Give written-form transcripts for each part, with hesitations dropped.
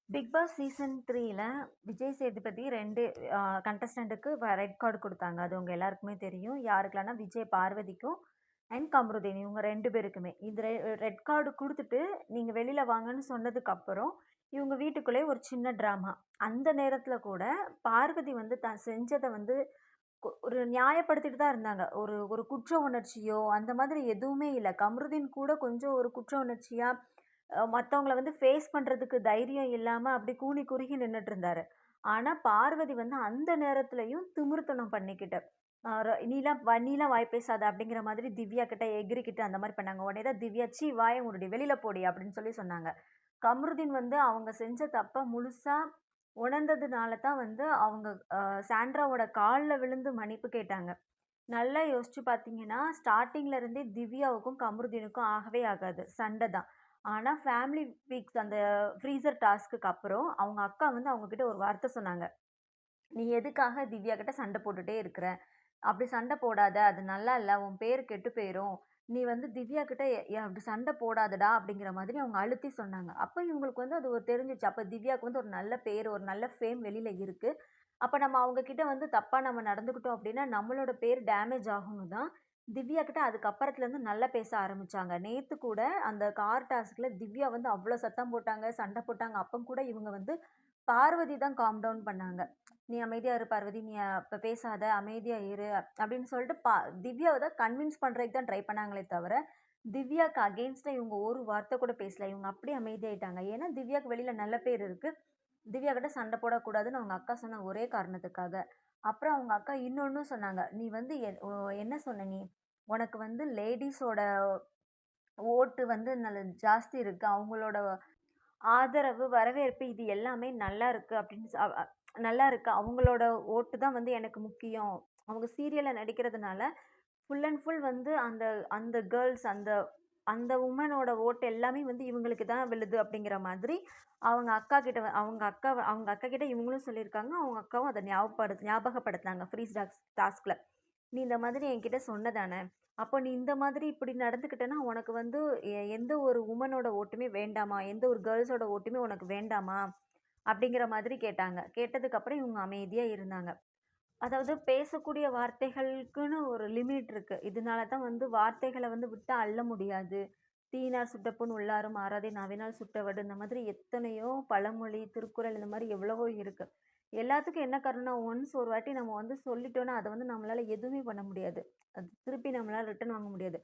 Big Boss season 3ல விஜய் சேதுபதி 2 கண்டஸ்டன்ட்க்கு red card குடுத்தாங்க. அது உங்க எல்லாருக்குமே தெரியும். யாருக்கெல்லாம்னா விஜய் பார்வதிக்கும் அண்ட் கமருதீன் இவங்க 2 பேருக்குமே. இந்த ரெட் கார்டு குடுத்துட்டு, நீங்க வெளில வாங்கன்னு சொன்னதுக்கப்புறம், இவங்க வீட்டுக்குள்ளேயே ஒரு சின்ன ட்ராமா. அந்த நேரத்துல கூட பார்வதி வந்து தான் செஞ்சத வந்து ஒரு நியாயப்படுத்திட்டு தான் இருந்தாங்க. ஒரு ஒரு குற்ற உணர்ச்சியோ, அந்த மாதிரி எதுவுமே இல்ல. கமருதீன் கூட கொஞ்சம் ஒரு குற்ற உணர்ச்சியா, மத்தவங்கள வந்து ஃபேஸ் பண்றதுக்கு தைரியம் இல்லாம அப்படி கூனி குறுகி நின்னுட்டு இருந்தாரு. ஆனா, பார்வதி வந்து அந்த நேரத்துலயும் திமிருத்தனம் பண்ணிக்கிட்டு, அ ர நீலாம் வாய் பேசாத அப்படிங்கிற மாதிரி திவ்யா கிட்ட எகிறிக்கிட்டு அந்த மாரி பண்ணாங்க. உடனே தான் திவ்யா, "ச்சீ வாய மூடுடி, வெளில போடி" அப்படின்னு சொல்லி சொன்னாங்க. கமருதீன் வந்து அவங்க செஞ்ச தப்ப முழுசா உணர்ந்ததுனால தான் வந்து அவங்க சாண்ட்ராவோட கால்ல விழுந்து மன்னிப்பு கேட்டாங்க. நல்லா யோசிச்சு பார்த்தீங்கன்னா, ஸ்டார்ட்டிங்ல இருந்தே திவ்யாவுக்கும், கமருதீனுக்கும் ஆகவே ஆகாது. சண்ட தான். ஆனா, ஃபேமிலி வீக்ஸ் அந்த ஃப்ரீசர் டாஸ்க்குக்கு அப்புறம், அவங்க அக்கா வந்து அவங்க கிட்ட ஒரு வார்த்த சொன்னாங்க. "நீ எதுக்காக திவ்யா கிட்ட சண்ட போட்டுட்டே இருக்கிற? அப்படி சண்ட போடாத. அது நல்லா இல்ல. உன் பேரு கெட்டு போயிரும். நீ வந்து திவ்யா கிட்ட அப்படி சண்ட போடாதடா" அப்படிங்கிற மாதிரி அவங்க அழுத்தி சொன்னாங்க. அப்ப இவங்களுக்கு வந்து அது ஒரு தெரிஞ்சுச்சு. அப்ப திவ்யாவுக்கு வந்து ஒரு நல்ல பேரு, ஒரு நல்ல ஃபேம் வெளியில இருக்கு. அப்ப நம்ம அவங்க கிட்ட வந்து தப்பா நம்ம நடந்துக்கிட்டோம் அப்படின்னா, நம்மளோட பேர் டேமேஜ் ஆகும்னு தான், திவ்யா கிட்ட அதுக்கப்புறத்துலருந்து நல்லா பேச ஆரம்பிச்சாங்க. நேத்து கூட அந்த கார் டாஸ்க்ல திவ்யா வந்து அவ்ளோ சத்தம் போட்டாங்க, சண்ட போட்டாங்க. அப்ப கூட இவங்க வந்து பார்வதி தான் காம் டவுன் பண்ணாங்க. "நீ அமைதியா இரு பார்வதி, நீ அப்ப பேசாத, அமைதியா இரு" அப்படின்னு சொல்லிட்டு திவ்யாவ தான் கன்வின்ஸ் பண்றதுக்கு தான் ட்ரை பண்ணாங்களே தவிர, திவ்யாக்கு அகெயின்ஸ்டா இவங்க ஒரு வார்த்தை கூட பேசல. இவங்க அப்படியே அமைதியாயிட்டாங்க. ஏன்னா திவ்யாக்கு வெளியில நல்ல பேர் இருக்கு. திவ்யா கிட்ட சண்டை போடக்கூடாதுன்னு அவங்க அக்கா சொன்ன ஒரே காரணத்துக்காக. அப்புறம் அவங்க அக்கா இன்னொன்னும் சொன்னாங்க. "நீ வந்து என்ன சொன்ன நீ? உனக்கு வந்து லேடீஸோட ஓட்டு வந்து ஜாஸ்தி இருக்கு. அவங்களோட ஆதரவு, வரவேற்பு இது எல்லாமே நல்லா இருக்கு அப்படின்னு நல்லா இருக்கு. அவங்களோட ஓட்டு தான் வந்து எனக்கு முக்கியம். அவங்க சீரியல்ல நடிக்கிறதுனால ஃபுல் அண்ட் ஃபுல் வந்து அந்த அந்த கேர்ல்ஸ் அந்த அந்த வுமனோட ஓட்டு எல்லாமே வந்து இவங்களுக்கு தான் விழுது அப்படிங்கிற மாதிரி அவங்க அக்கா கிட்ட இவங்களும் சொல்லியிருக்காங்க. அவங்க அக்காவும் அத ஞாபகப்படுத்துனாங்க ஃப்ரீஸ் டாஸ்க்ல. "நீ இந்த மாதிரி என்கிட்ட சொன்ன தானே! அப்போ நீ இந்த மாதிரி இப்படி நடந்துக்கிட்டன்னா, உனக்கு வந்து எந்த ஒரு வுமனோட ஓட்டுமே வேண்டாமா? எந்த ஒரு கேர்ல்ஸோட ஓட்டுமே உனக்கு வேண்டாமா?" அப்படிங்கிற மாதிரி கேட்டாங்க. கேட்டதுக்கப்புறம் இவங்க அமைதியா இருந்தாங்க. அதாவது பேசக்கூடிய வார்த்தைகளுக்குன்னு ஒரு லிமிட் இருக்கு. இதனால தான் வந்து வார்த்தைகள வந்து விட்டா அள்ள முடியாது. "தீயினாற் சுட்ட புண் உள்ளாறும் ஆறாதே நாவினால் சுட்ட வடு" இந்த மாதிரி எத்தனையோ பழமொழி, திருக்குறள் இந்த மாரி எவ்வளவோ இருக்கு. எல்லாத்துக்கும் என்ன காரணம்னா, ஒன்ஸ் ஒரு வாட்டி நம்ம வந்து சொல்லிட்டோம்னா, அத வந்து நம்மளால எதுவுமே பண்ண முடியாது. அது திருப்பி நம்மளால ரிட்டர்ன் வாங்க முடியாது.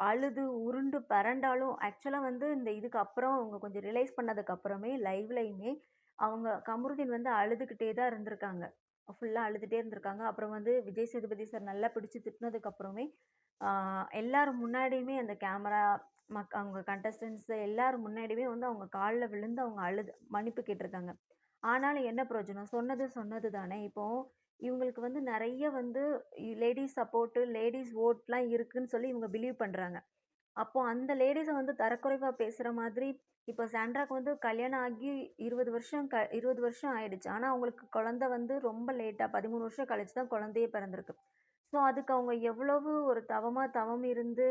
அழுது, உருண்டு பெரண்டாலும் ஆக்சுவலா வந்து இந்த இதுக்கு அப்புறம் அவங்க கொஞ்சம் ரியலைஸ் பண்ணதுக்கு அப்புறமே லைவ்லயுமே அவங்க கமருதீன் வந்து அழுதுகிட்டே தான் இருந்திருக்காங்க. ஃபுல்லா அழுதுட்டே இருந்திருக்காங்க. அப்புறம் வந்து விஜய் சேதுபதி சார் நல்லா பிடிச்சு திட்டுனதுக்கு அப்புறமே, ஆ எல்லார் முன்னாடியுமே அந்த கேமரா அவங்க கண்டஸ்டன்ட்ஸ் எல்லார் முன்னாடியுமே வந்து அவங்க கால்ல விழுந்து அவங்க அழுது மன்னிப்பு கேட்டிருக்காங்க. ஆனாலும் என்ன பிரயோஜனம்? சொன்னது சொன்னது தானே! இப்போ இவங்களுக்கு வந்து நெறைய வந்து லேடீஸ் சப்போர்ட்டு, லேடீஸ் ஓட்லாம் இருக்குன்னு சொல்லி இவங்க பிலீவ் பண்றாங்க. அப்போ அந்த லேடீஸ வந்து தரக்குறைவா பேசுற மாதிரி, இப்போ சாண்ட்ராக்கு வந்து கல்யாணம் ஆகி 20 வருஷம் ஆயிடுச்சு. ஆனா, அவங்களுக்கு குழந்தை வந்து ரொம்ப லேட்டா 13 வருஷம் கழிச்சு தான் குழந்தையே பிறந்திருக்கு. ஸோ, அதுக்கு அவங்க எவ்வளவு ஒரு தவம் இருந்து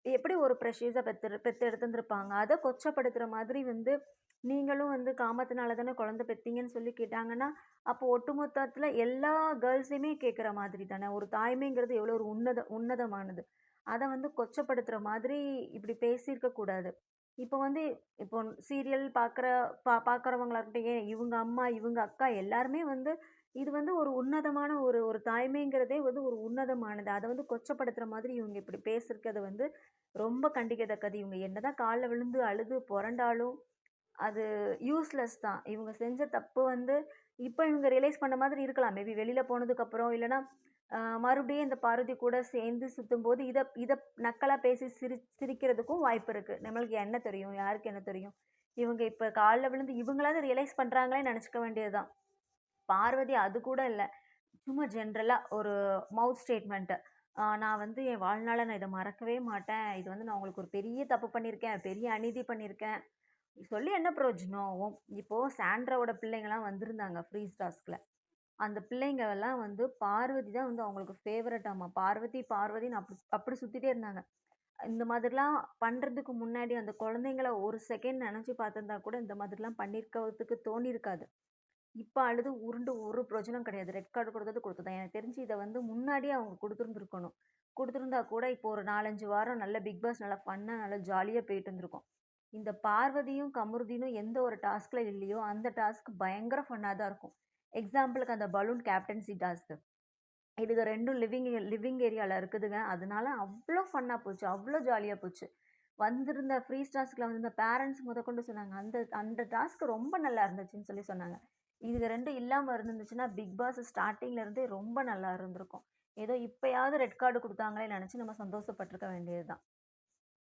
எப்படி ஒரு ப்ரெஷியஸா பெத்தெடுத்திருந்திருப்பாங்க. அத கொச்சப்படுத்துற மாதிரி வந்து, நீங்களும் வந்து காமத்தினால தானே குழந்தை பெத்தீங்கன்னு சொல்லி கேட்டாங்கன்னா, அப்போ ஒட்டுமொத்தத்துல எல்லா கேர்ல்ஸையுமே கேட்கிற மாதிரி தானே. ஒரு தாய்மைங்கிறது எவ்வளோ ஒரு உன்னதமானது. அத வந்து கொச்சப்படுத்துற மாதிரி இப்படி பேசியிருக்க கூடாது. இப்போ வந்து இப்போ சீரியல் பார்க்குறவங்களா இருக்கட்டும், ஏன் இவங்க அம்மா, இவங்க அக்கா எல்லாருமே வந்து இது வந்து ஒரு உன்னதமான ஒரு ஒரு தாய்மைங்கிறதே வந்து ஒரு உன்னதமானது. அத வந்து கொச்சப்படுத்துற மாதிரி இவங்க இப்படி பேசியிருக்கிறது வந்து ரொம்ப கண்டிக்கத்தக்கது. இவங்க என்னதான் கால்ல விழுந்து அழுது புரண்டாலும், அது யூஸ்லெஸ் தான். இவங்க செஞ்ச தப்பு வந்து இப்ப இவங்க ரியலைஸ் பண்ண மாதிரி இருக்கலாம். மேபி வெளில போனதுக்கப்புறம் இல்லன்னா, மறுபடியும் இந்த பார்வதி கூட சேர்ந்து சுத்தும்போது, இத இத நக்கலா பேசி சிரிக்கிறதுக்கும் வாய்ப்பு இருக்கு. நம்மளுக்கு என்ன தெரியும்? யாருக்கு என்ன தெரியும்? இவங்க இப்ப கால்ல விழுந்து இவங்களாவது ரியலைஸ் பண்றாங்களேன்னு நெனச்சுக்க வேண்டியது தான். பார்வதி அது கூட இல்ல. சும்மா ஜென்ரலா ஒரு மவுத் ஸ்டேட்மெண்ட். நான் வந்து என் வாழ்நாள்ல நான் இத மறக்கவே மாட்டேன். இது வந்து நான் உங்களுக்கு ஒரு பெரிய தப்பு பண்ணியிருக்கேன். பெரிய அநீதி பண்ணியிருக்கேன். சொல்லி என்ன பிரயோஜனம்? இப்போ சாண்ட்ராவோட பிள்ளைங்கலாம் வந்திருந்தாங்க ஃப்ரீ டாஸ்க்ல. அந்த பிள்ளைங்கலாம் வந்து பார்வதி தான் வந்து அவங்களுக்கு ஃபேவரைட்டாமா. பார்வதி, பார்வதின்னு அப்படி அப்படி சுத்திட்டே இருந்தாங்க. இந்த மாதிரிலாம் பண்றதுக்கு முன்னாடி அந்த குழந்தைங்கள ஒரு செகண்ட் நெனச்சு பார்த்திருந்தா கூட, இந்த மாதிரிலாம் பண்ணியிருக்கிறதுக்கு தோணியிருக்காது. இப்ப அழுது உருண்டு ஒரு பிரயோஜனம் கிடையாது. ரெட் கார்டு குடுத்தது குடுத்தது தான். எனக்கு தெரிஞ்சு இத வந்து முன்னாடியே அவங்க குடுத்துருந்துருக்கணும். குடுத்துருந்தா கூட இப்போ ஒரு 4, 5 வாரம் நல்ல பிக் பாஸ் நல்லா ஃபன்னா, நல்லா ஜாலியா போயிட்டு இருந்திருக்கும். இந்த பார்வதியும், கமருதீனும் எந்த ஒரு டாஸ்க்ல இல்லையோ, அந்த டாஸ்க் பயங்கர ஃபன்னா தான் இருக்கும். எக்ஸாம்பிளுக்கு அந்த பலூன் கேப்டன்சி டாஸ்க். இதுக 2ம் லிவிங் ஏரியால இருக்குதுங்க. அதனால அவ்ளோ ஃபன்னா போச்சு. அவ்ளோ ஜாலியா போச்சு. வந்திருந்த ஃப்ரீ டாஸ்க்ல வந்திருந்த பேரண்ட்ஸ் முதற்கொண்டு சொன்னாங்க. அந்த அந்த டாஸ்க் ரொம்ப நல்லா இருந்துச்சுன்னு சொன்னாங்க. இதுக 2ம் இல்லாம இருந்துச்சுன்னா, பிக் பாஸ் ஸ்டார்ட்டிங்ல இருந்தே ரொம்ப நல்லா இருந்திருக்கும். ஏதோ இப்பயாவது ரெட் கார்டு குடுத்தாங்களேன்னு நெனச்சு நம்ம சந்தோஷப்பட்டுருக்க வேண்டியது தான்.